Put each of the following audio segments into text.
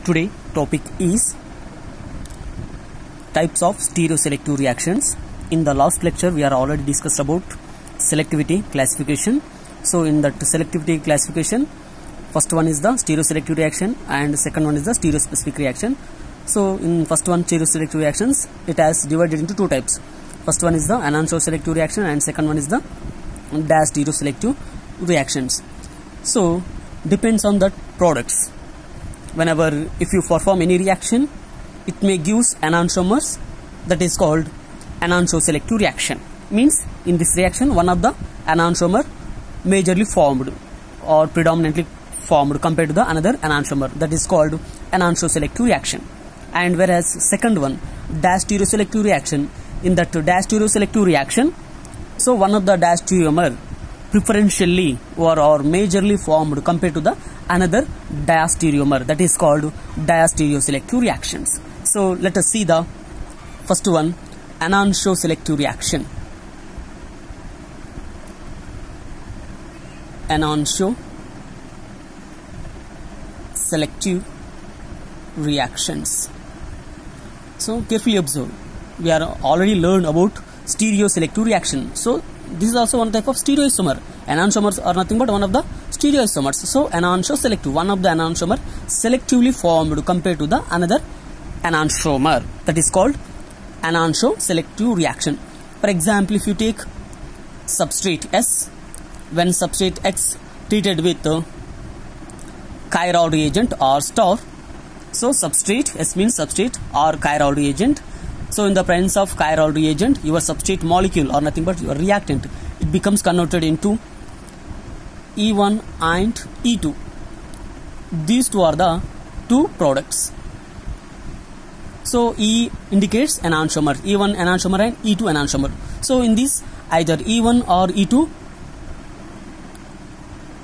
Today topic is types of stereoselective reactions. In the last lecture we are already discussed about selectivity classification. So in that selectivity classification, first one is the stereoselective reaction and second one is the stereospecific reaction. So in first one, stereoselective reactions, it has divided into two types. First one is the enantioselective reaction and second one is the stereoselective reactions. So depends on the products. Whenever if you perform any reaction, it may give enantiomers, that is called enantioselective reaction. Means in this reaction one of the enantiomer majorly formed or predominantly formed compared to the another enantiomer, that is called enantioselective reaction. And whereas second one, stereoselective reaction, in that stereoselective reaction, so one of the stereomer preferentially or majorly formed compared to the another diastereomer, that is called diastereoselective reactions. So let us see the first one, enantioselective reaction. Enantioselective reactions. So carefully observe. We are already learned about stereoselective reaction. So this is also one type of stereoisomer. Enantiomers are nothing but one of the stereoisomers. So enantioselective, one of the enantiomer selectively formed compared to the another enantiomer, that is called enantioselective reaction. For example, if you take substrate S, when substrate X treated with chiral reagent or star, so substrate S means substrate or chiral reagent. So in the presence of chiral reagent, your substrate molecule or nothing but your reactant, it becomes converted into E1 and E2. These two are the two products. So E indicates enantiomer, E1 enantiomer and E2 enantiomer. So in this, either E1 or E2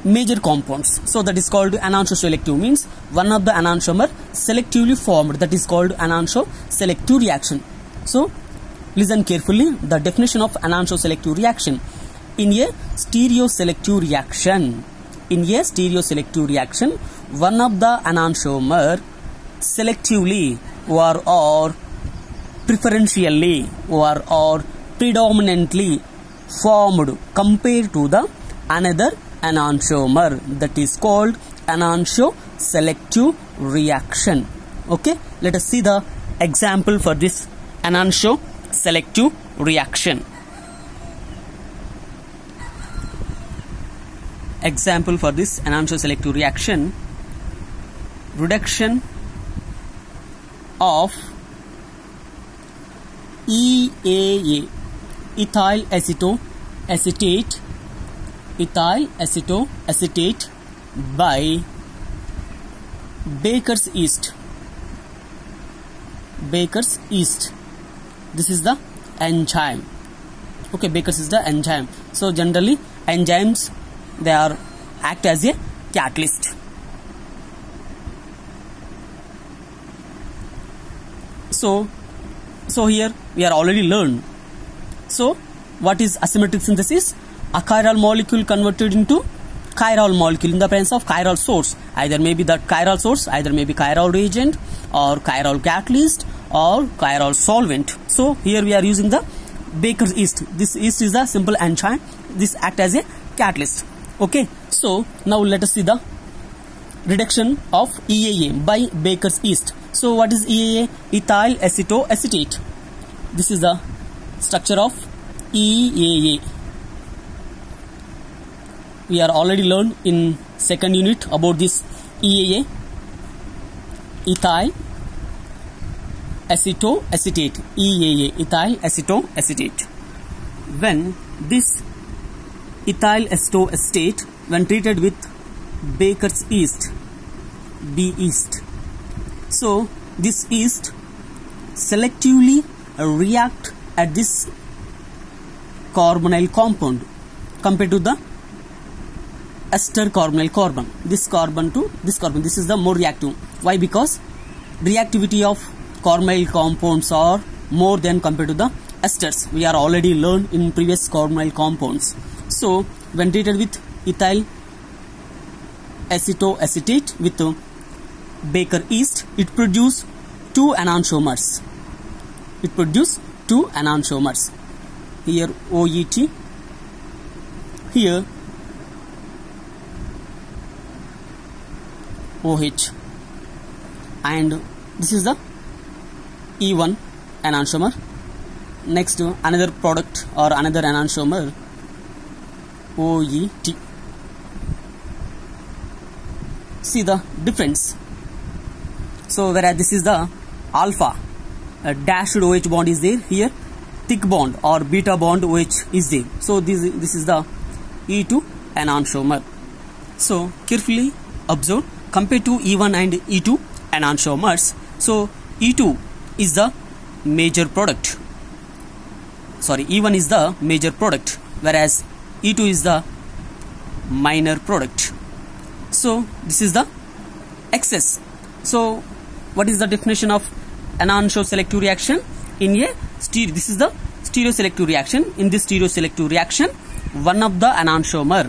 major compounds, so that is called enantioselective, means one of the enantiomer selectively formed, that is called enantioselective reaction. So listen carefully, the definition of enantioselective reaction. In a stereoselective reaction, one of the enantiomer selectively or preferentially or predominantly formed compared to the another enantiomer, that is called enantioselective reaction. Okay, let us see the example for this enantioselective reaction. Example for this enantioselective reaction: reduction of EAA, ethyl acetoacetate by Baker's yeast. This is the enzyme. Okay, Baker's is the enzyme. So generally enzymes, they are act as a catalyst. So here we are already learned. So what is asymmetric synthesis? A chiral molecule converted into chiral molecule in the presence of chiral source. Either maybe that chiral source, either maybe chiral reagent or chiral catalyst or chiral solvent. So here we are using the Baker's yeast. This yeast is a simple enzyme. This act as a catalyst. Okay. So now let us see the reduction of EAA by Baker's yeast. So what is EAA? Ethyl acetoacetate. This is the structure of EAA. We are already learned in second unit about this EAA, ethyl acetoacetate, EAA, ethyl acetoacetate. When this ethyl acetoacetate, when treated with Baker's yeast, B yeast, so this yeast selectively react at this carbonyl compound compared to the ester carbonyl carbon. This carbon to this carbon, this is the more reactive. Why? Because reactivity of carbonyl compounds are more than compared to the esters. We are already learned in previous carbonyl compounds. So when treated with ethyl acetoacetate with Baker yeast, it produce 2 enantiomers. It produce 2 enantiomers. Here OET, here OH, and this is the E1 enantiomer. Next, another product or another enantiomer, OET. See the difference. So whereas this is the alpha, a dashed OH bond is there, here thick bond or beta bond OH is there. So this is the E2 enantiomer. So carefully observe, compared to E1 and E2 enantiomers. So E2 is the major product. Sorry, E1 is the major product, whereas E2 is the minor product. So this is the excess. So what is the definition of enantioselective reaction? In a this is the stereoselective reaction. In this stereoselective reaction, one of the enantiomer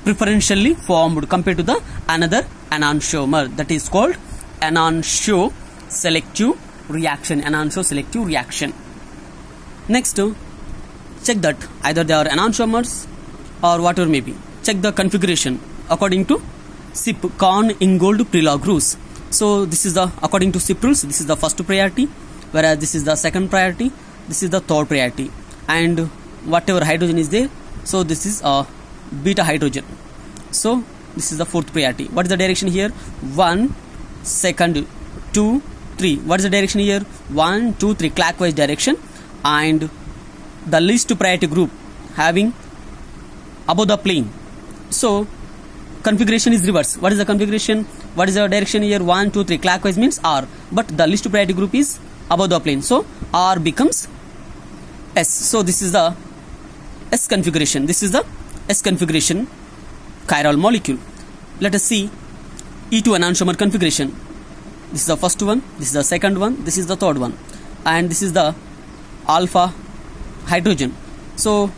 preferentially formed compared to the another enantiomer. That is called enantioselective reaction. Enantioselective reaction. Next, check that either they are enantiomers or whatever may be. Check the configuration according to SIP, Kohn-Ingold Prelog rules. So this is the according to SIP rules. This is the first priority, whereas this is the second priority. This is the third priority, and whatever hydrogen is there, so this is a beta hydrogen. So this is the fourth priority. What is the direction here? 1, 2, 2, 3. What is the direction here? 1, 2, 3, clockwise direction. And the least priority group having above the plane. So configuration is reverse. What is the configuration? What is the direction here? 1, 2, 3, clockwise means R, but the least priority group is above the plane, so R becomes S. So this is the S configuration. This is the S configuration chiral molecule. Let us see E2 enantiomer configuration. This is the first one, this is the second one, this is the third one, and this is the alpha hydrogen. So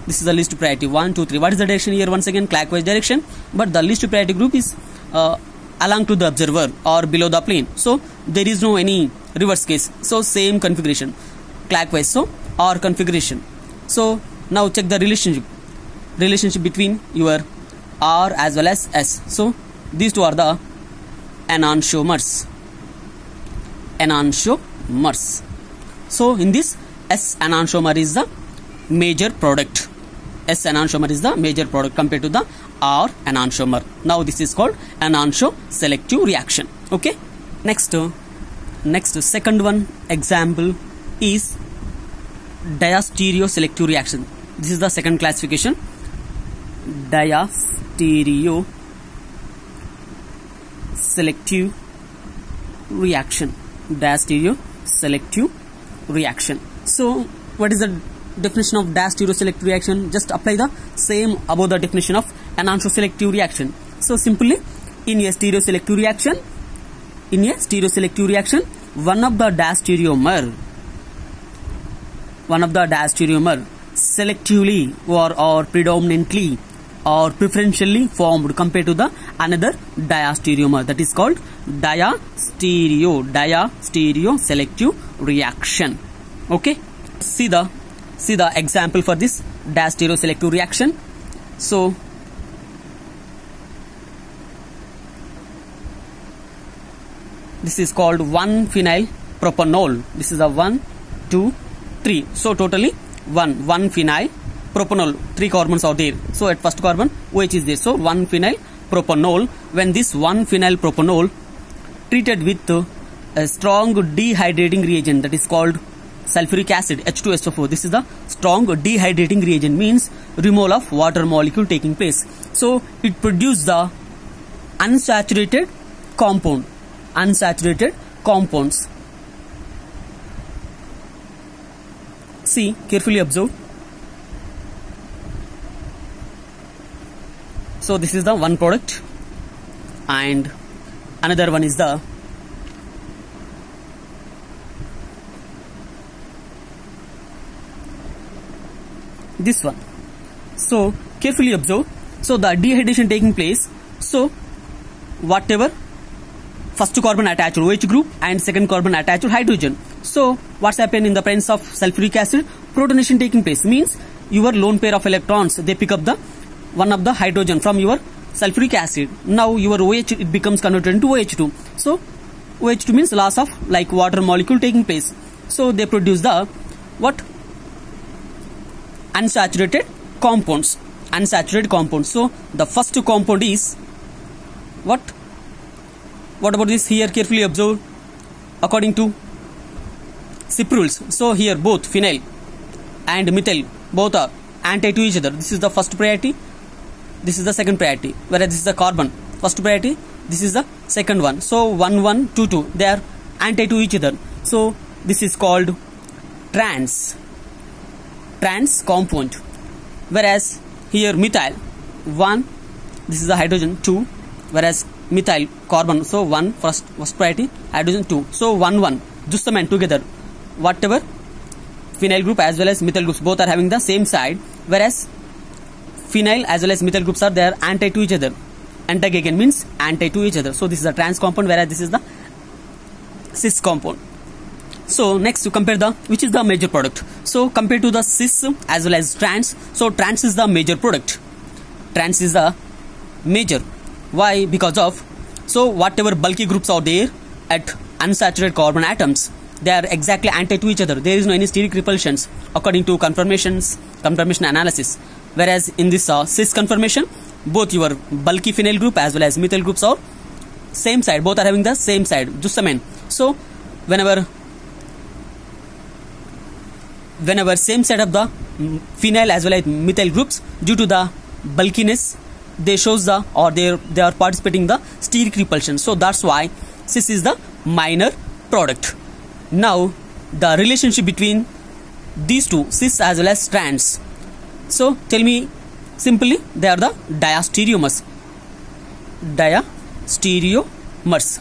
this is the least priority. 1, 2, 3. What is the direction here? Once again, clockwise direction, but the least priority group is along to the observer or below the plane. So there is no any reverse case. So same configuration, clockwise. So R configuration. So now check the relationship between your R as well as S. So these two are the enantiomers. So in this, S enantiomer is the major product. S enantiomer is the major product compared to the R enantiomer. Now this is called enantioselective reaction. Okay. Next second one example is diastereoselective reaction. This is the second classification. Diastereoselective reaction. So what is the definition of diastereoselective reaction? Just apply the same above the definition of enantioselective reaction. So simply, in a stereoselective reaction, one of the diastereomer selectively or predominantly or preferentially formed compared to the another diastereomer. That is called diastereoselective reaction. Okay. See the example for this diastereoselective reaction. So this is called 1-phenyl propanol. This is a 1, 2, 3. So totally 1-phenyl propanol. 3 carbons are there. So at first carbon OH is there. So 1-phenyl propanol. When this 1-phenyl propanol treated with a strong dehydrating reagent, that is called sulfuric acid, H2SO4. This is the strong dehydrating reagent, means removal of water molecule taking place. So it produces the unsaturated compounds. See, carefully observe. So this is the one product, and another one is the this one. So carefully observe. So the dehydration taking place. So whatever first carbon attached OH group and second carbon attached hydrogen. So what's happened in the presence of sulfuric acid? Protonation taking place, means your lone pair of electrons, they pick up the one of the hydrogen from your sulfuric acid. Now your OH, it becomes converted into OH2. So OH2 means loss of like water molecule taking place. So they produce the what? Unsaturated compounds. Unsaturated compounds. So the first compound is what? What about this? Here carefully observe according to SIP rules. So here both phenyl and methyl both are anti to each other. This is the first priority, this is the second priority, whereas this is the carbon first priority, this is the second one. So 1 1 2 2, they are anti to each other. So this is called trans compound. Whereas here methyl 1, this is the hydrogen 2, whereas methyl carbon, so 1 first priority, hydrogen 2, so 1 1 just the man together, whatever phenyl group as well as methyl groups both are having the same side, whereas phenyl as well as methyl groups are there anti to each other. Anti-again means anti to each other. So this is the trans compound, whereas this is the cis compound. So next you compare the which is the major product. So compared to the cis as well as trans, so trans is the major product. Trans is the major. Why? Because of, so whatever bulky groups are there at unsaturated carbon atoms, they are exactly anti to each other. There is no any steric repulsions according to conformation analysis. Whereas in this cis conformation, both your bulky phenyl group as well as methyl groups are same side, both are having the same side, just a man. So whenever same side of the phenyl as well as methyl groups, due to the bulkiness, they shows the, or they are participating the steric repulsion. So that's why cis is the minor product. Now the relationship between these two, cis as well as trans. So tell me simply, they are the diastereomers. Diastereomers.